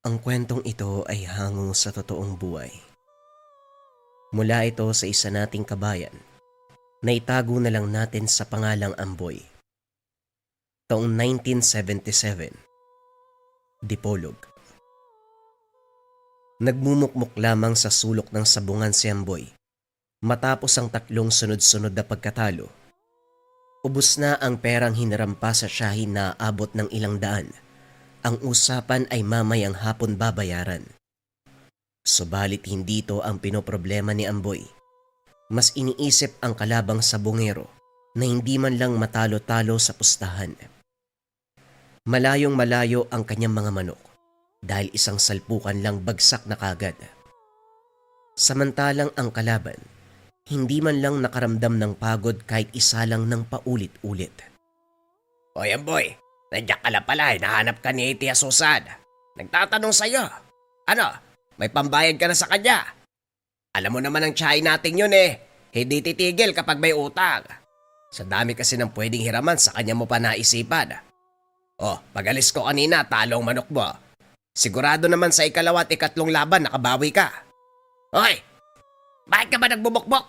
Ang kwentong ito ay hango sa totoong buhay. Mula ito sa isa nating kabayan na itago na lang natin sa pangalang Amboy. Taong 1977, Dipolog. Nagmumukmuk lamang sa sulok ng sabungan si Amboy matapos ang 3 sunod-sunod na pagkatalo. Ubus na ang perang hinirampa sa Shahin na abot ng ilang daan. Ang usapan ay mamayang hapon babayaran. Subalit hindi ito ang pinoproblema ni Amboy. Mas iniisip ang kalabang sabungero na hindi man lang matalo-talo sa pustahan. Malayong malayo ang kanyang mga manok dahil isang salpukan lang bagsak na kagad. Samantalang ang kalaban, hindi man lang nakaramdam ng pagod kahit isa lang ng paulit-ulit. Hoy Amboy, nandiyan ka lang pala, hinahanap ka ni Tia Susan. Nagtatanong sa'yo. Ano, may pambayad ka na sa kanya? Alam mo naman ang tiyahin natin yun hindi titigil kapag may utang. Sa dami kasi ng pwedeng hiraman sa kanya mo pa naisipan. Oh, pag-alis ko kanina, talo ang manok mo. Sigurado naman sa ikalawa at ikatlong laban nakabawi ka. Hoy, bakit ka ba nagbubukbok?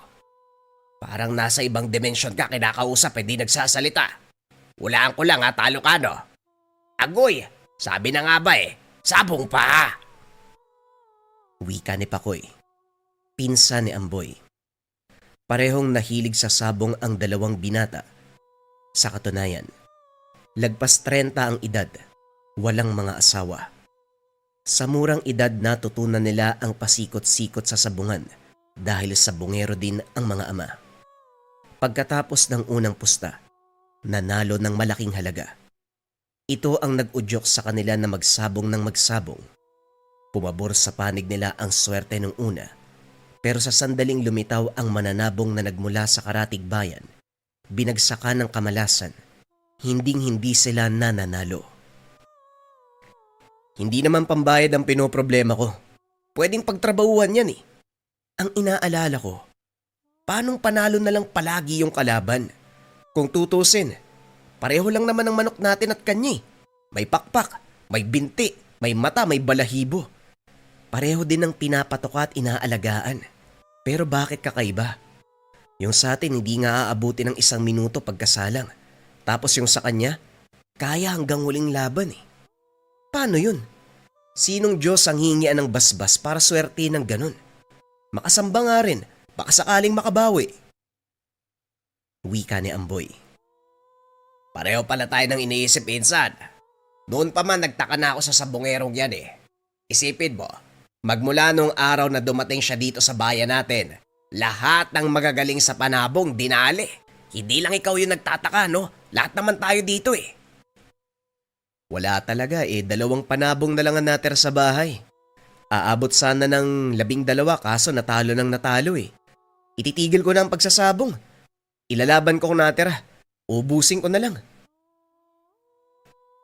Parang nasa ibang dimensyon ka, kinakausap hindi nagsasalita. Hulaan ko lang talo ka no? Agoy, sabi na nga ba sabong pa. Wika ni Pakoy, pinsan ni Amboy. Parehong nahilig sa sabong ang dalawang binata. Sa katunayan, lagpas 30 ang edad, walang mga asawa. Sa murang edad natutunan nila ang pasikot-sikot sa sabungan dahil sabungero din ang mga ama. Pagkatapos ng unang pusta, nanalo ng malaking halaga. Ito ang nag-udyok sa kanila na magsabong ng magsabong. Pumabor sa panig nila ang swerte ng una, pero sa sandaling lumitaw ang mananabong na nagmula sa karatig bayan, binagsakan ng kamalasan, hinding-hindi sila nananalo. Hindi naman pambayad ang pinoproblema ko. Pwedeng pagtrabahuhan yan Ang inaalala ko, paanong panalo na lang palagi yung kalaban? Kung tutusin, pareho lang naman ang manok natin at kanya May pakpak, may binti, may mata, may balahibo. Pareho din ang pinapatoka at inaalagaan. Pero bakit kakaiba? Yung sa atin hindi nga aabuti ng 1 minuto pagkasalang. Tapos yung sa kanya, kaya hanggang huling laban Paano yun? Sinong Diyos ang hingian ng basbas para swerte ng ganun? Makasamba nga rin, baka sakaling makabawi. Wika ni Amboy. Pareho pala tayo ng iniisip, insan. Noon pa man nagtaka na ako sa sabongerong yan Isipin mo, magmula nung araw na dumating siya dito sa bayan natin, lahat ng magagaling sa panabong dinali. Hindi lang ikaw yung nagtataka, no? Lahat naman tayo dito Wala talaga 2 panabong na lang ang natira sa bahay. Aabot sana ng 12 kaso natalo ng natalo Ititigil ko na ang pagsasabong. Ilalaban ko kung natira. Ubusin ko na lang.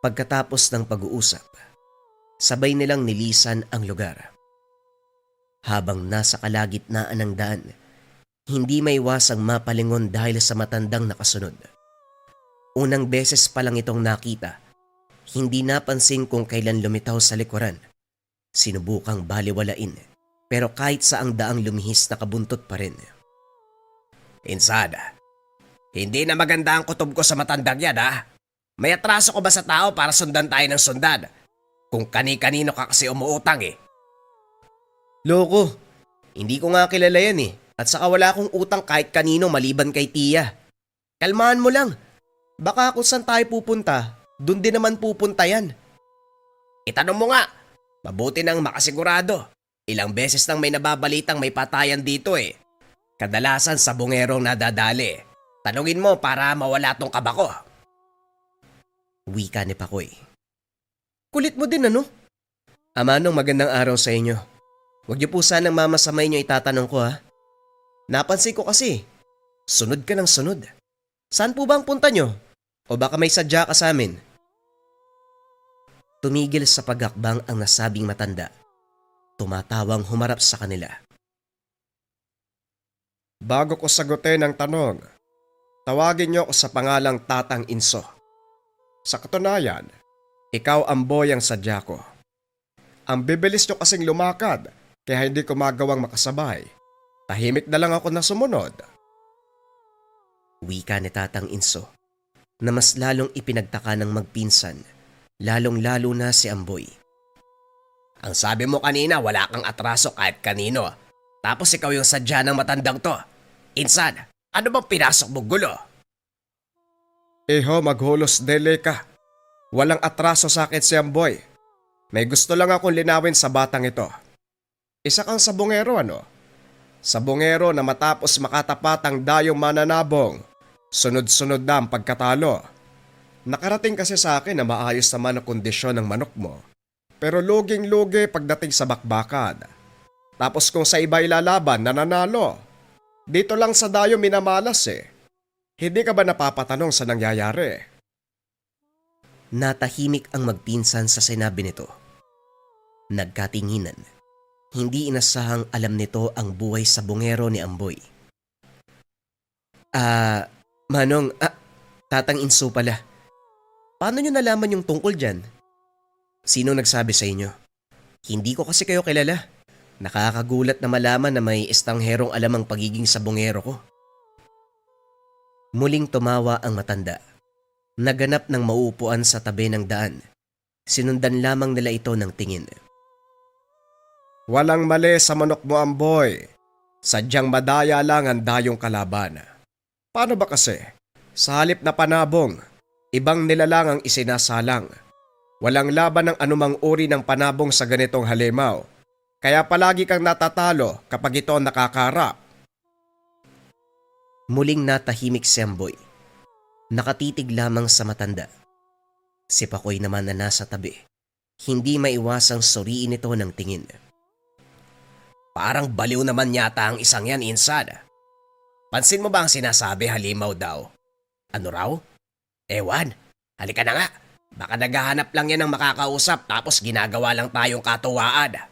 Pagkatapos ng pag-uusap, sabay nilang nilisan ang lugar. Habang nasa kalagitnaan ng daan, hindi may iwasang mapalingon dahil sa matandang nakasunod. Unang beses pa lang itong nakita, hindi napansin kung kailan lumitaw sa likuran. Sinubukang baliwalain, pero kahit saang daang lumihis nakabuntot pa rin. Insan, hindi na maganda ang kutob ko sa matandang yan May atraso ko ba sa tao para sundan tayo ng sundan? Kung kani-kanino ka kasi umuutang Loko, hindi ko nga kilala yan at saka wala akong utang kahit kanino maliban kay Tia. Kalmahan mo lang, baka kung saan tayo pupunta, dun din naman pupunta yan. Itanong mo nga, mabuti nang makasigurado. Ilang beses nang may nababalitang may patayan dito Kadalasan sa bungerong nadadali. Tanungin mo para mawala tong kaba ko. Wika ni Pakoy. Kulit mo din Amanong magandang araw sa inyo. Huwag niyo po sanang mamasamay niyo itatanong ko Napansin ko kasi, sunod ka ng sunod. Saan po ba ang punta niyo? O baka may sadya ka sa amin? Tumigil sa paghakbang ang nasabing matanda. Tumatawang humarap sa kanila. Bago ko sagutin ang tanong, tawagin niyo ako sa pangalang Tatang Inso. Sa katunayan, ikaw ang boy ang sadya ko. Ang bibilis nyo kasing lumakad, kaya hindi ko magawang makasabay. Tahimik na lang ako na sumunod. Wika ni Tatang Inso na mas lalong ipinagtaka ng magpinsan, lalong-lalo na si Amboy. Ang sabi mo kanina wala kang atraso kahit kanino. Tapos ikaw yung sadya ng matandang to. Insan, ano bang pinasok mo gulo? Iho, maghulos dele ka. Walang atraso sa akin si Amboy. May gusto lang akong linawin sa batang ito. Isa kang sabongero ano? Sabongero na matapos makatapat ang dayong mananabong, sunod-sunod na ang pagkatalo. Nakarating kasi sa akin na maayos naman ang kondisyon ng manok mo. Pero luging-lugi pagdating sa bakbakan. Tapos kung sa iba ilalaban, nananalo. Dito lang sa dayo minamalas eh. Hindi ka ba napapatanong sa nangyayari? Natahimik ang magpinsan sa sinabi nito. Nagkatinginan. Hindi inasahang alam nito ang buhay sa bungero ni Amboy. Manong, Tatang Inso pala. Paano nyo nalaman yung tungkol dyan? Sino nagsabi sa inyo? Hindi ko kasi kayo kilala. Nakakagulat na malaman na may estangherong alam ang pagiging sabongero ko. Muling tumawa ang matanda. Naganap ng mauupuan sa tabi ng daan. Sinundan lamang nila ito ng tingin. Walang mali sa manok mo, Amboy. Sadyang madaya lang ang dayong kalaban. Paano ba kasi? Sa halip na panabong, ibang nilalang ang isinasalang. Walang laban ng anumang uri ng panabong sa ganitong halimaw. Kaya palagi kang natatalo kapag ito ang nakakarap. Muling natahimik si Amboy. Nakatitig lamang sa matanda. Si Pakoy naman na nasa tabi. Hindi maiwasang suriin ito ng tingin. Parang baliw naman yata ang isang yan, Insan. Pansin mo ba ang sinasabi halimaw daw? Ano raw? Ewan, halika na nga. Baka naghahanap lang yan ng makakausap tapos ginagawa lang tayong katuwaan.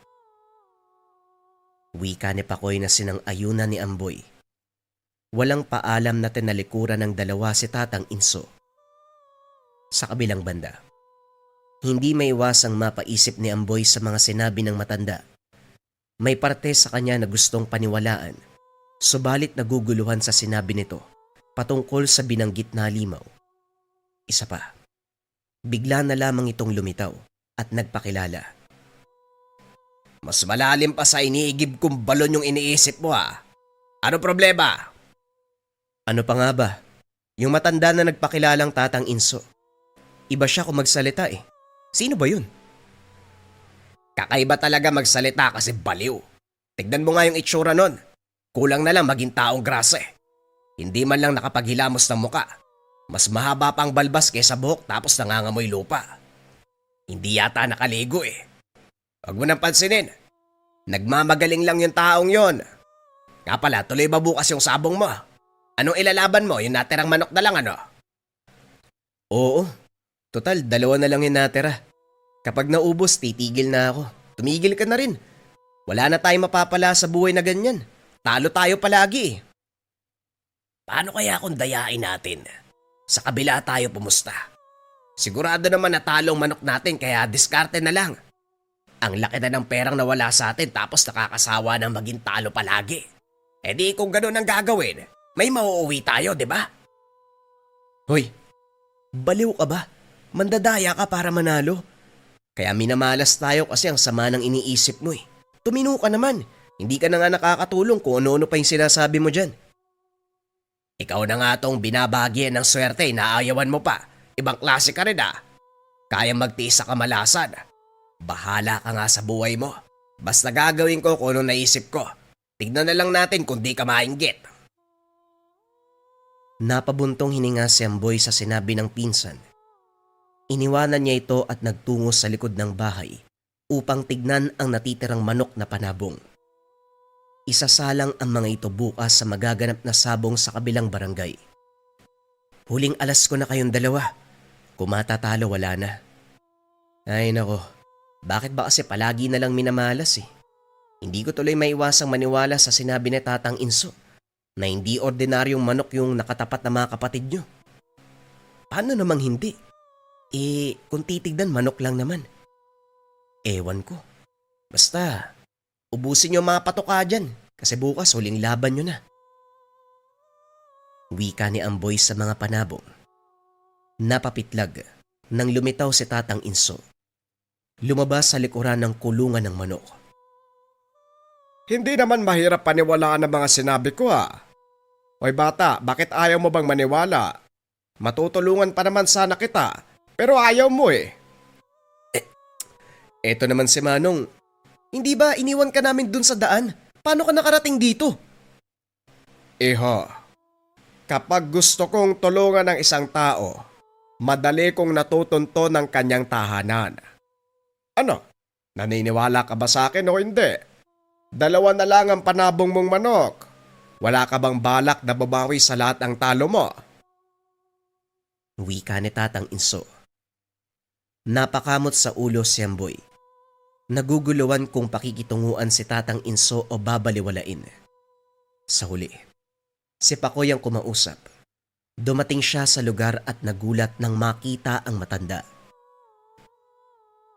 Wika ni Pakoy na sinang-ayunan ni Amboy. Walang paalam na tinalikuran ng dalawa si Tatang Inso. Sa kabilang banda, hindi maiwasang mapaisip ni Amboy sa mga sinabi ng matanda. May parte sa kanya na gustong paniwalaan, subalit naguguluhan sa sinabi nito patungkol sa binanggit na halimaw. Isa pa, bigla na lamang itong lumitaw at nagpakilala. Mas malalim pa sa iniigib kong balon yung iniisip mo ha. Ano problema? Ano pa nga ba? Yung matanda na nagpakilalang Tatang Inso. Iba siya kung magsalita eh. Sino ba yun? Kakaiba talaga magsalita kasi baliw. Tignan mo nga yung itsura nun. Kulang na lang maging taong grasa eh. Hindi man lang nakapaghilamos ng muka. Mas mahaba pang balbas kaysa buhok tapos nangangamoy lupa. Hindi yata nakaligo eh. Huwag mo nang pansinin. Nagmamagaling lang yung taong yon. Nga pala, tuloy ba bukas yung sabong mo? Anong ilalaban mo? Yung natirang manok na lang ano? Oo. Total, 2 na lang yung natira. Kapag naubos, titigil na ako. Tumigil ka na rin. Wala na tayong mapapala sa buhay na ganyan. Talo tayo palagi. Paano kaya kung dayain natin? Sa kabila tayo pumusta. Sigurado naman na talong manok natin kaya diskarte na lang. Ang laki na ng perang nawala sa atin tapos nakakasawa ng maging talo palagi. E di kung ganun ang gagawin, may mauuwi tayo, di ba? Hoy, baliw ka ba? Mandadaya ka para manalo. Kaya minamalas tayo kasi ang sama ng iniisip mo eh. Tumino ka naman. Hindi ka na nga nakakatulong kung ano-ano pa yung sinasabi mo dyan. Ikaw na nga tong binabagyan ng swerte, naayawan mo pa. Ibang klase ka rin ah. Kaya magtiis sa kamalasan. Bahala ka nga sa buhay mo. Basta gagawin ko kung ano naisip ko. Tignan na lang natin kung di ka mainggit. Napabuntong hininga si Amboy sa sinabi ng pinsan. Iniwanan niya ito at nagtungo sa likod ng bahay upang tignan ang natitirang manok na panabong. Isasalang ang mga ito bukas sa magaganap na sabong sa kabilang barangay. Huling alas ko na kayong dalawa. Kung matatalo wala na. Ay nako, bakit ba kasi palagi na lang minamalas eh? Hindi ko tuloy maiwasang maniwala sa sinabi ni Tatang Inso na hindi ordinaryong manok yung nakatapat na mga kapatid nyo. Paano namang hindi? Kung titignan manok lang naman. Ewan ko, Basta, ubusin niyo ang mga patoka dyan kasi bukas huling laban niyo na. Wika ni Amboy sa mga panabong. Napapitlag nang lumitaw si Tatang Inso. Lumabas sa likuran ng kulungan ng manok. Hindi naman mahirap paniwalaan ang mga sinabi ko Hoy bata, bakit ayaw mo bang maniwala? Matutulungan pa naman sana kita, pero ayaw mo Eto naman si Manong. Hindi ba iniwan ka namin dun sa daan? Paano ka nakarating dito? Iho, kapag gusto kong tulungan ng isang tao, madali kong natutunto ng kanyang tahanan. Ano? Naniniwala ka ba sa akin o hindi? Dalawa na lang ang panabong mong manok. Wala ka bang balak na babawi sa lahat ng talo mo? Wika ni Tatang Inso. Napakamot sa ulo si Amboy. Naguguluhan kung pakikitunguan si Tatang Inso o babaliwalain. Sa huli, si Pakoy ang kumausap. Dumating siya sa lugar at nagulat nang makita ang matanda.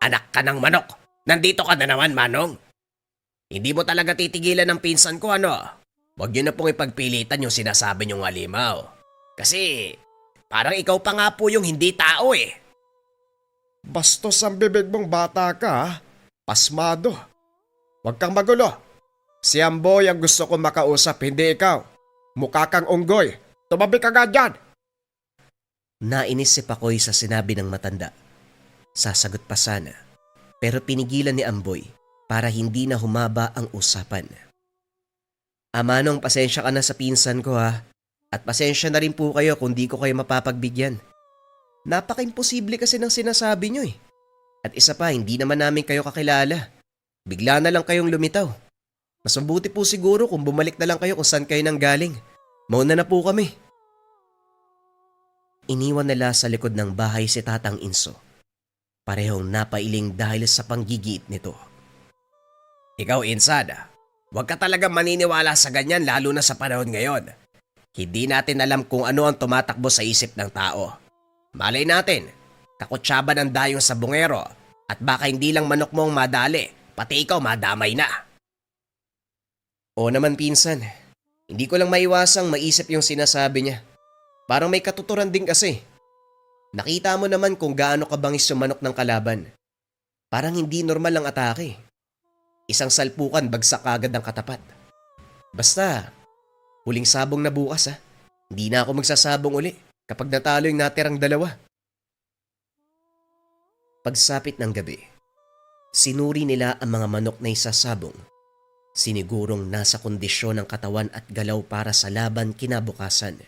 Anak ka ng manok! Nandito ka na naman, Manong! Hindi mo talaga titigilan ng pinsan ko, ano? Huwag niyo na pong ipagpilitan yung sinasabi niyong halimaw. Kasi parang ikaw pa nga po yung hindi tao Bastos ang bibig mong bata ka Pasmado. Huwag kang magulo. Si Amboy ang gusto kong makausap, hindi ikaw. Mukha kang unggoy. Tumabi ka nga dyan. Nainis si Pakoy sa sinabi ng matanda. Sasagot pa sana, pero pinigilan ni Amboy para hindi na humaba ang usapan. Manong, pasensya ka na sa pinsan ko at pasensya na rin po kayo kung di ko kayo mapapagbigyan. Napaka-imposible kasi ng sinasabi nyo At isa pa, hindi naman namin kayo kakilala. Bigla na lang kayong lumitaw. Mas mabuti po siguro kung bumalik na lang kayo kung saan kayo nanggaling. Mauna na po kami. Iniwan nila sa likod ng bahay si Tatang Inso. Parehong napailing dahil sa panggigiit nito. Ikaw, Insan, huwag ka talaga maniniwala sa ganyan lalo na sa panahon ngayon. Hindi natin alam kung ano ang tumatakbo sa isip ng tao. Malay natin, kakutsaba ng dayong sa bungero at baka hindi lang manok mo ang madali, pati ikaw madamay na. Oo naman pinsan, hindi ko lang maiwasang maisip yung sinasabi niya. Parang may katuturan din kasi. Nakita mo naman kung gaano kabangis yung manok ng kalaban. Parang hindi normal ang atake. Isang salpukan bagsak agad ang katapat. Basta, huling sabong na bukas Hindi na ako magsasabong uli kapag natalo yung natirang dalawa. Pagsapit ng gabi, sinuri nila ang mga manok na isasabong. Sinigurong nasa kondisyon ng katawan at galaw para sa laban kinabukasan.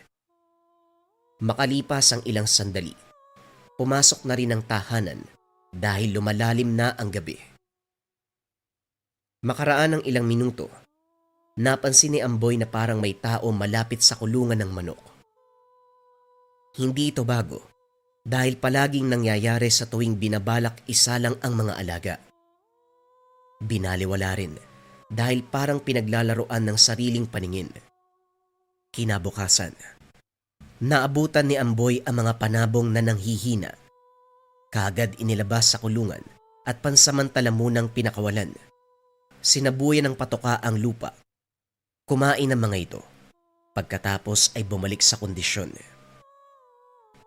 Makalipas ang ilang sandali, pumasok na rin ang tahanan dahil lumalalim na ang gabi. Makaraan ng ilang minuto, napansin ni Amboy na parang may tao malapit sa kulungan ng manok. Hindi ito bago dahil palaging nangyayari sa tuwing binabalak isa lang ang mga alaga. Binaliwala rin dahil parang pinaglalaroan ng sariling paningin. Kinabukasan, naabutan ni Amboy ang mga panabong na nanghihina. Kaagad inilabas sa kulungan at pansamantala munang pinakawalan. Sinabuyan ng patoka ang lupa. Kumain ang mga ito. Pagkatapos ay bumalik sa kondisyon.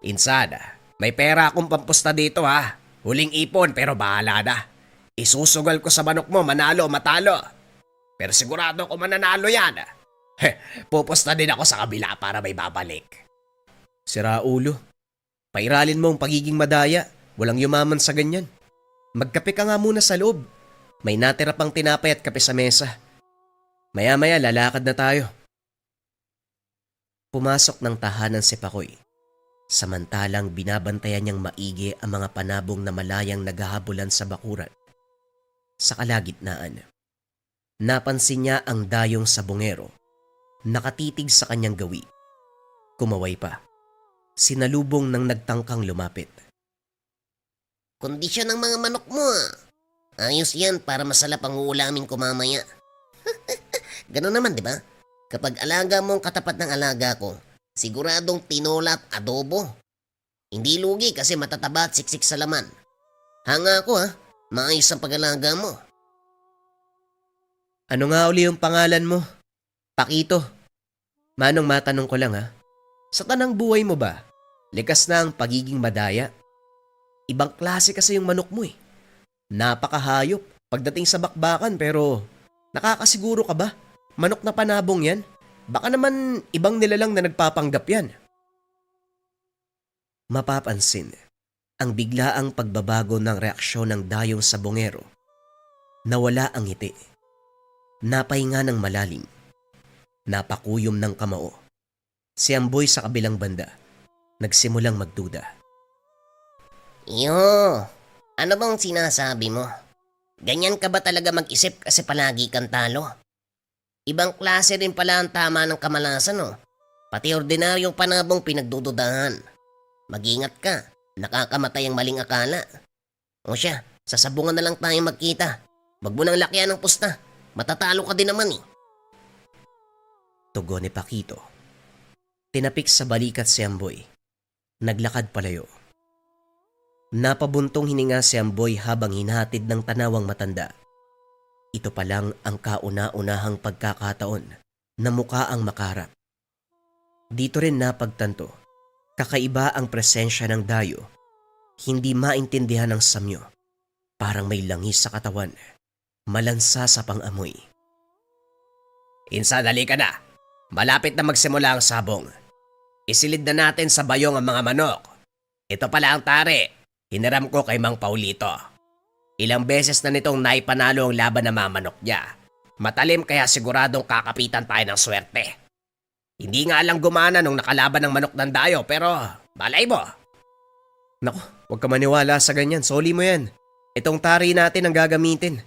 Insan, may pera akong pampusta dito Huling ipon pero bahala na. Isusugal ko sa manok mo manalo o matalo. Pero sigurado ko mananalo yan. Pupusta din ako sa kabila para may babalik. Sira ulo. Pairalin mo ang pagiging madaya. Walang yumaman sa ganyan. Magkape ka nga muna sa loob. May natira pang tinapay at kape sa mesa. Maya-maya lalakad na tayo. Pumasok ng tahanan si Pakoy. Samantalang binabantayan niyang maigi ang mga panabong na malayang naghahabulan sa bakuran. Sa kalagitnaan, napansin niya ang dayong sa bungero. Nakatitig sa kanyang gawi. Kumaway pa. Sinalubong ng nagtangkang lumapit. Kondisyon ng mga manok mo Ayos yan para masalap ang uulamin ko mamaya. Ganun naman, di ba? Kapag alaga mo ang katapat ng alaga ko, siguradong tinola at adobo. Hindi lugi kasi matataba at siksik sa laman. Hanga ako Maayos ang pag-alaga mo. Ano nga uli yung pangalan mo? Pakito. Manong matanong ko lang ha. Sa tanang buhay mo ba, likas na ang pagiging madaya? Ibang klase kasi yung manok mo eh. Napakahayop pagdating sa bakbakan pero nakakasiguro ka ba? Manok na panabong yan? Baka naman ibang nilalang na nagpapanggap yan. Mapapansin ang biglaang pagbabago ng reaksyon ng dayong sabongero. Nawala ang ngiti. Napahinga ng malalim. Napakuyom ng kamao. Si Amboy sa kabilang banda, nagsimulang magduda. Yo, ano bang sinasabi mo? Ganyan ka ba talaga mag-isip kasi palagi kang talo? Ibang klase rin pala ang tama ng kamalasan, no? Pati ordinaryong panabong pinagdududahan. Mag-ingat ka, nakakamatay ang maling akala. O siya, sasabungan na lang tayo magkita. Wag mo nang lakyan ng pusta, matatalo ka din naman eh. Tugon ni Pakito. Tinapik sa balikat si Amboy. Naglakad palayo. Napabuntong hininga si Amboy habang hinahatid ng tanawang matanda. Ito pa lang ang kauna-unahang pagkakataon na mukha ang makarap. Dito rin napagtanto, kakaiba ang presensya ng dayo. Hindi maintindihan ng samyo. Parang may langis sa katawan. Malansa sa pang-amoy. Insan, dali ka na. Malapit na magsimula ang sabong. Isilid na natin sa bayong ang mga manok. Ito pala ang tari. Hiniram ko kay Mang Paulito. Ilang beses na nitong naipanalo ang laban ng mga manok niya. Matalim kaya siguradong kakapitan tayo ng swerte. Hindi nga lang gumana nung nakalaban ng manok ng dayo pero malay mo. Naku, huwag ka maniwala sa ganyan. Soli mo yan. Itong tari natin ang gagamitin.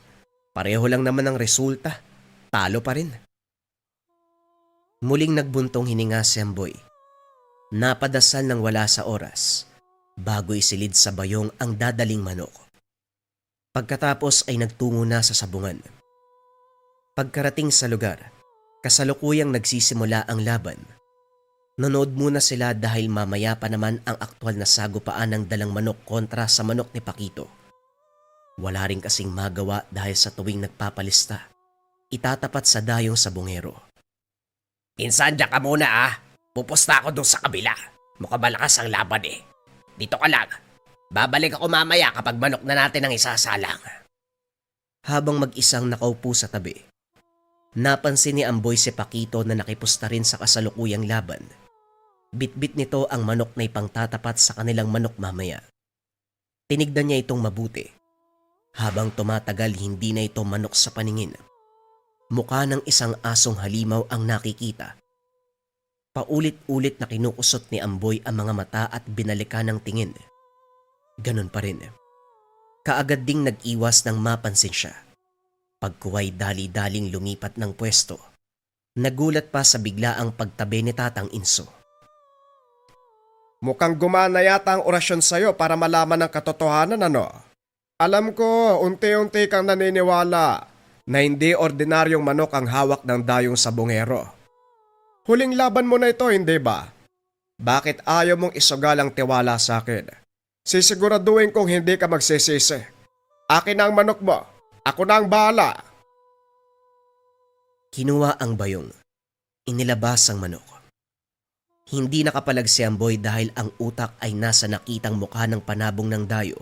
Pareho lang naman ang resulta. Talo pa rin. Muling nagbuntong hininga si Amboy. Napadasal ng wala sa oras bago isilid sa bayong ang dadaling manok. Pagkatapos ay nagtungo na sa sabungan. Pagkarating sa lugar, kasalukuyang nagsisimula ang laban. Nanood muna sila dahil mamaya pa naman ang aktwal na sagupaan ng dalang manok kontra sa manok ni Pakito. Wala rin kasing magawa dahil sa tuwing nagpapalista, itatapat sa dayong sabongero. Insan, dyan ka muna ah. Pupusta ako doon sa kabila. Mukhang malakas ang laban eh. Dito ka lang. Babalik ako mamaya kapag manok na natin ang isasalang. Habang mag-isang nakaupo sa tabi, napansin ni Amboy si Pakito na nakipusta rin sa kasalukuyang laban. Bitbit nito ang manok na ipangtatapat sa kanilang manok mamaya. Tinignan niya itong mabuti. Habang tumatagal hindi na ito manok sa paningin. Mukha ng isang asong halimaw ang nakikita. Paulit-ulit na kinukusot ni Amboy ang mga mata at binalikan ng tingin. Ganon pa rin. Kaagad ding nag-iwas nang mapansin siya. Pagkuway dali-daling lumipat ng pwesto. Nagulat pa sa biglaang pagtabi ni Tatang Inso. Mukhang gumana yata ang orasyon sa'yo para malaman ang katotohanan, ano? Alam ko, unti-unti kang naniniwala na hindi ordinaryong manok ang hawak ng dayong sabongero. Huling laban mo na ito, hindi ba? Bakit ayaw mong isugal ang tiwala sa akin? Sisiguraduhin kong hindi ka magsisisi. Akin na ang manok mo. Ako na ang bahala. Kinuha ang bayong. Inilabas ang manok. Hindi nakapalag si Amboy dahil ang utak ay nasa nakitang mukha ng panabong ng dayo.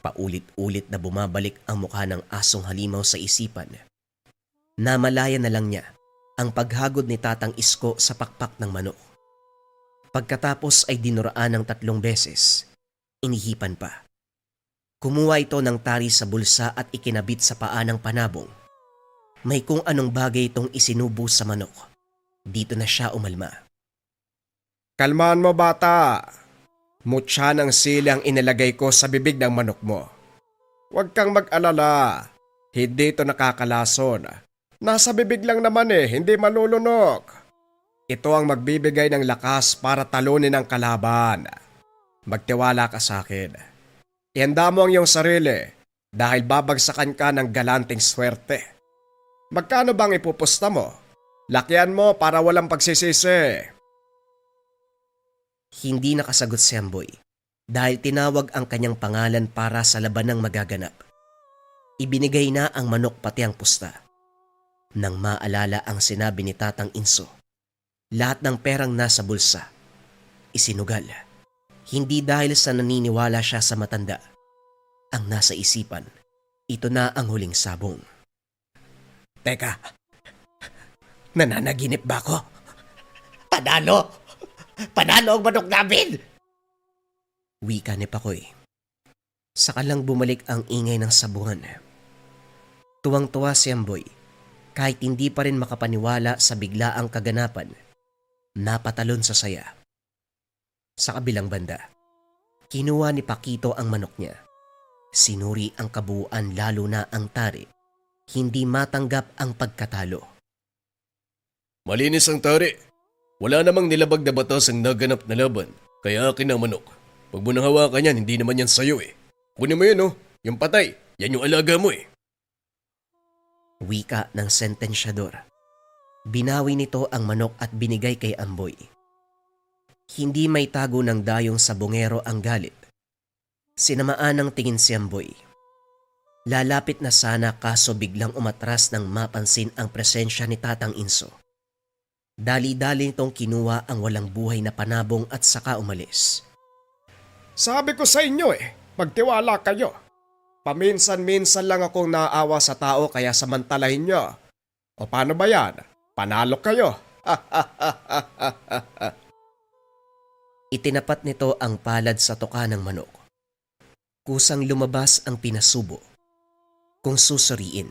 Paulit-ulit na bumabalik ang mukha ng asong halimaw sa isipan. Namalaya na lang niya ang paghagod ni Tatang Isko sa pakpak ng manok. Pagkatapos ay dinuraan ng 3 beses. Inihipan pa. Kumuha ito ng tari sa bulsa at ikinabit sa paa ng panabong. May kung anong bagay itong isinubo sa manok. Dito na siya umalma. Kalmahan mo, bata. Mutya ng sili ang inilagay ko sa bibig ng manok mo. Huwag kang mag-alala. Hindi ito nakakalason. Nasa bibig lang naman hindi malulunok. Ito ang magbibigay ng lakas para talunin ang kalaban. Magtiwala ka sa akin. Ihanda mo ang iyong sarili dahil babagsakan ka ng galanting swerte. Magkano bang ipupusta mo? Lakyan mo para walang pagsisisi. Hindi nakasagot si Amboy dahil tinawag ang kanyang pangalan para sa labanang magaganap. Ibinigay na ang manok pati ang pusta. Nang maalala ang sinabi ni Tatang Inso, lahat ng perang nasa bulsa, isinugal. Hindi dahil sa naniniwala siya sa matanda. Ang nasa isipan, ito na ang huling sabong. Teka, nananaginip ba ako? Panalo! Panalo ang manok namin! Wika ni Pakoy. Saka lang bumalik ang ingay ng sabungan. Tuwang-tuwa si Amboy kahit hindi pa rin makapaniwala sa biglaang kaganapan. Napatalon sa saya. Sa kabilang banda, kinuha ni Pakito ang manok niya. Sinuri ang kabuuan lalo na ang tari. Hindi matanggap ang pagkatalo. Malinis ang tari. Wala namang nilabag na batas ang naganap na laban, kaya akin ang manok. Pag mo nang hawakan yan, hindi naman yan sayo eh. Kunin mo yun oh, yung patay, yan yung alaga mo eh. Wika ng sentensyador. Binawi nito ang manok at binigay kay Amboy. Hindi may tago ng dayong sabongero ang galit. Sinamaan ng tingin si Amboy. Lalapit na sana kaso biglang umatras nang mapansin ang presensya ni Tatang Inso. Dali-dali nitong kinuha ang walang buhay na panabong at saka umalis. Sabi ko sa inyo eh, magtiwala kayo. Paminsan-minsan lang akong naawa sa tao kaya samantalahin nyo. O paano ba yan? Panalo kayo. Itinapat nito ang palad sa tuka ng manok. Kusang lumabas ang pinasubo. Kung susuriin,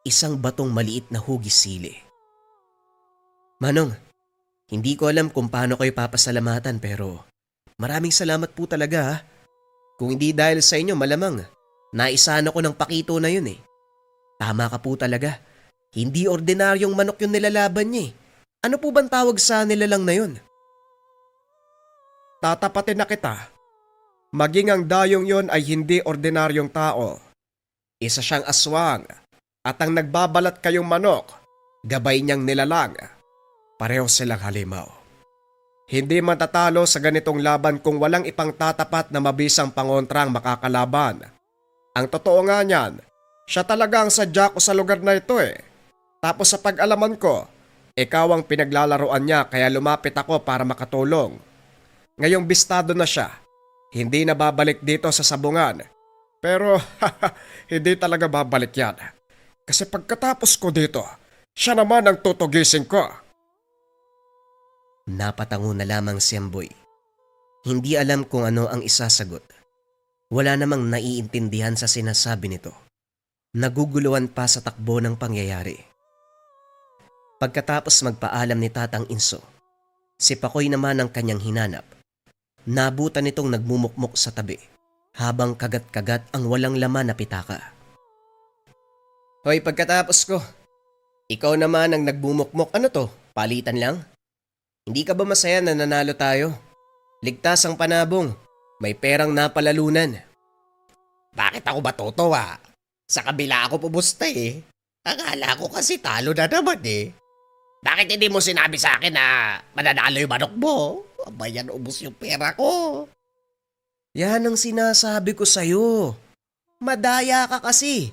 isang batong maliit na hugis sili. Manong, hindi ko alam kung paano kayo papasalamatan pero maraming salamat po talaga ha. Kung hindi dahil sa inyo malamang, naisahan ako ng Pakito na yun eh. Tama ka po talaga. Hindi ordinaryong manok yung nilalaban niya eh. Ano po bang tawag sa nilalang na yun? Tatapatin na kita. Maging ang dayong yon ay hindi ordinaryong tao. Isa siyang aswang at ang nagbabalat kayong manok, gabay niyang nilalang. Pareho silang halimaw. Hindi matatalo sa ganitong laban kung walang ipangtatapat na mabisang pangontrang makakalaban. Ang totoo nga niyan, siya talaga ang sadya ko sa lugar na ito eh. Tapos sa pag-alaman ko, ikaw ang pinaglalaroan niya kaya lumapit ako para makatulong. Ngayong bistado na siya, hindi na babalik dito sa sabungan. Pero hindi talaga babalik yan. Kasi pagkatapos ko dito, siya naman ang tutugisin ko. Napatango na lamang si Amboy. Hindi alam kung ano ang isasagot. Wala namang naiintindihan sa sinasabi nito. Naguguluhan pa sa takbo ng pangyayari. Pagkatapos magpaalam ni Tatang Inso, si Pakoy naman ang kanyang hinanap. Nabutan nitong nagmumukmok sa tabi habang kagat-kagat ang walang laman na pitaka. Hoy, pagkatapos ko, ikaw naman ang nagbumukmok. Ano to? Palitan lang? Hindi ka ba masaya na nanalo tayo? Ligtas ang panabong. May perang napalalunan. Bakit ako matutuwa? Sa kabila ako pumusta eh. Akala ko kasi talo na naman eh. Bakit hindi mo sinabi sa akin na mananalo yung manok mo? Abayan, ubos yung pera ko. Yan ang sinasabi ko sa'yo. Madaya ka kasi.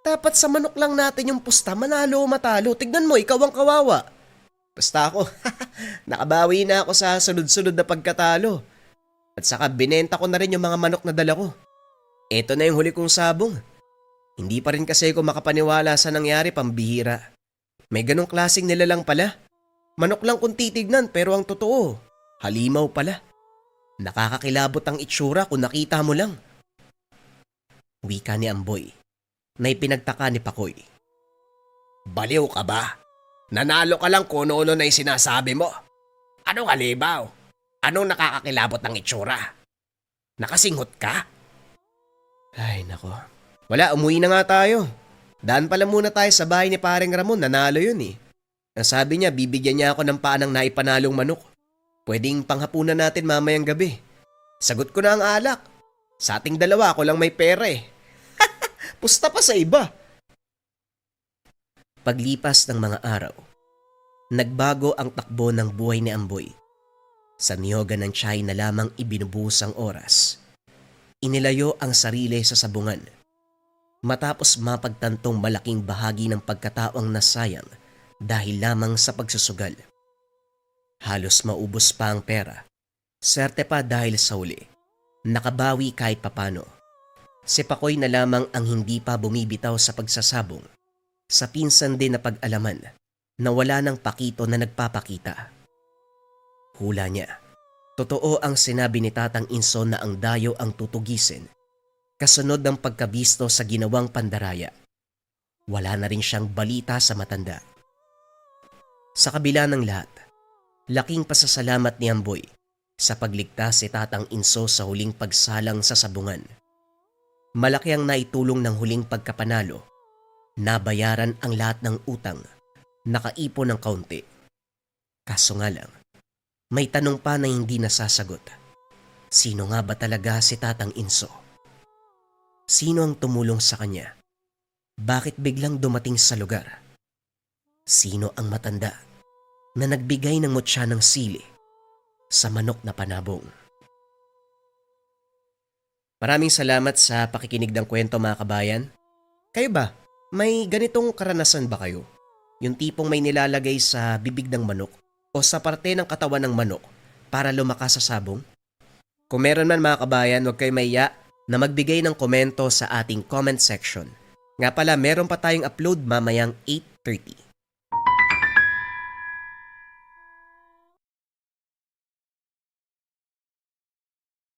Dapat sa manok lang natin yung pusta, manalo o matalo. Tignan mo, ikaw ang kawawa. Basta ako, nakabawi na ako sa sunod-sunod na pagkatalo. At saka binenta ko na rin yung mga manok na dala ko. Ito na yung huli kong sabong. Hindi pa rin kasi ako makapaniwala sa nangyari, pambihira. May ganong klaseng nilalang pala. Manok lang kung titignan pero ang totoo, halimaw pala. Nakakakilabot ang itsura kung nakita mo lang. Wika ni Amboy na ipinagtaka ni Pakoy. Baliw ka ba? Nanalo ka lang kung ano na yung sinasabi mo. Anong halimaw? Anong nakakakilabot ng itsura? Nakasinghot ka? Ay nako. Wala, umuwi na nga tayo. Daan pala muna tayo sa bahay ni Paring Ramon, nanalo yun eh. Ang sabi niya, bibigyan niya ako ng paanang naipanalong manok. Pwedeng panghapunan natin mamayang gabi. Sagot ko na ang alak. Sa ating dalawa, ako lang may pera eh. Pusta pa sa iba. Paglipas ng mga araw, nagbago ang takbo ng buhay ni Amboy. Sa niyoga ng tiyay na lamang ibinubuhos ang oras. Inilayo ang sarili sa sabungan. matapos mapagtantong malaking bahagi ng pagkatao ang nasayang dahil lamang sa pagsusugal. Halos maubos pa ang pera. Swerte pa dahil sa uli. Nakabawi kahit papano. Si Pakoy na lamang ang hindi pa bumibitaw sa pagsasabong. Sa pinsan din na pag-alaman na wala ng pakito na nagpapakita. Hula niya. Totoo ang sinabi ni Tatang Inso na ang dayo ang tutugisin. Kasunod ng pagkabisto sa ginawang pandaraya. Wala na rin siyang balita sa matanda. Sa kabila ng lahat, laking pasasalamat ni Amboy sa pagligtas si Tatang Inso sa huling pagsalang sa sabungan. Malaki ang naitulong ng huling pagkapanalo. Nabayaran ang lahat ng utang. Nakaipon ng kaunti. Kaso nga lang, may tanong pa na hindi nasasagot. Sino nga ba talaga si Tatang Inso? Sino ang tumulong sa kanya? Bakit biglang dumating sa lugar? Sino ang matanda na nagbigay ng mutya ng sili sa manok na panabong? Maraming salamat sa pakikinig ng kwento mga kabayan. Kayo ba, may ganitong karanasan ba kayo? Yung tipong may nilalagay sa bibig ng manok o sa parte ng katawan ng manok para lumakas sa sabong? Kung meron man mga kabayan, huwag kayo mahiya na magbigay ng komento sa ating comment section. Nga pala, meron pa tayong upload mamayang 8:30.